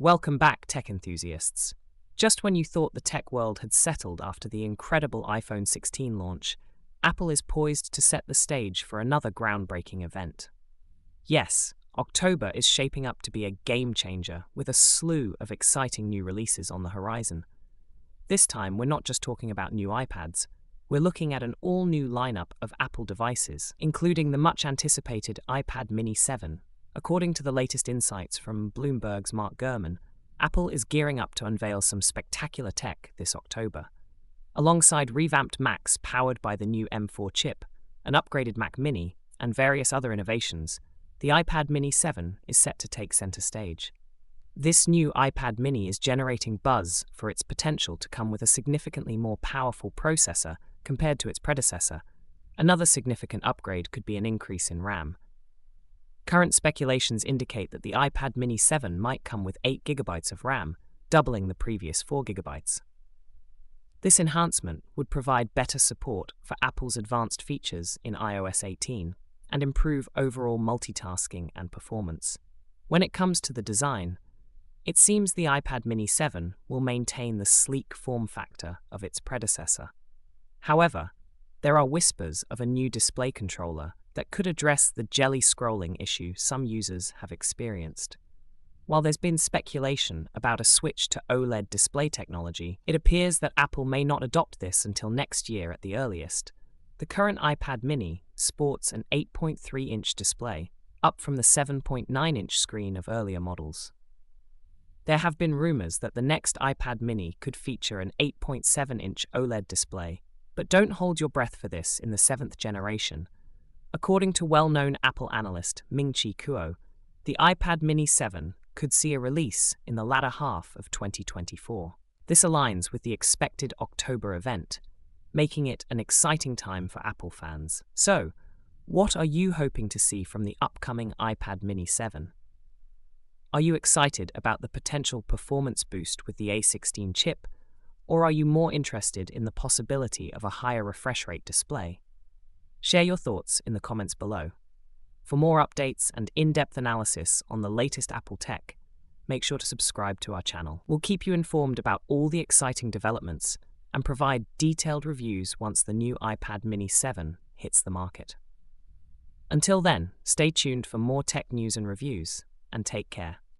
Welcome back, tech enthusiasts. Just when you thought the tech world had settled after the incredible iPhone 16 launch, Apple is poised to set the stage for another groundbreaking event. Yes, October is shaping up to be a game changer with a slew of exciting new releases on the horizon. This time, we're not just talking about new iPads. We're looking at an all-new lineup of Apple devices, including the much-anticipated iPad mini 7. According to the latest insights from Bloomberg's Mark Gurman, Apple is gearing up to unveil some spectacular tech this October. Alongside revamped Macs powered by the new M4 chip, an upgraded Mac Mini, and various other innovations, the iPad mini 7 is set to take center stage. This new iPad mini is generating buzz for its potential to come with a significantly more powerful processor compared to its predecessor. Another significant upgrade could be an increase in RAM. Current speculations indicate that the iPad mini 7 might come with 8 GB of RAM, doubling the previous 4 GB. This enhancement would provide better support for Apple's advanced features in iOS 18 and improve overall multitasking and performance. When it comes to the design, it seems the iPad mini 7 will maintain the sleek form factor of its predecessor. However, there are whispers of a new display controller that could address the jelly scrolling issue some users have experienced. While there's been speculation about a switch to OLED display technology, it appears that Apple may not adopt this until next year at the earliest. The current iPad mini sports an 8.3-inch display, up from the 7.9-inch screen of earlier models. There have been rumors that the next iPad mini could feature an 8.7-inch OLED display, but don't hold your breath for this in the 7th generation. According to well-known Apple analyst Ming-Chi Kuo, the iPad mini 7 could see a release in the latter half of 2024. This aligns with the expected October event, making it an exciting time for Apple fans. So, what are you hoping to see from the upcoming iPad mini 7? Are you excited about the potential performance boost with the A16 chip, or are you more interested in the possibility of a higher refresh rate display? Share your thoughts in the comments below. For more updates and in-depth analysis on the latest Apple tech, make sure to subscribe to our channel. We'll keep you informed about all the exciting developments and provide detailed reviews once the new iPad mini 7 hits the market. Until then, stay tuned for more tech news and reviews, and take care.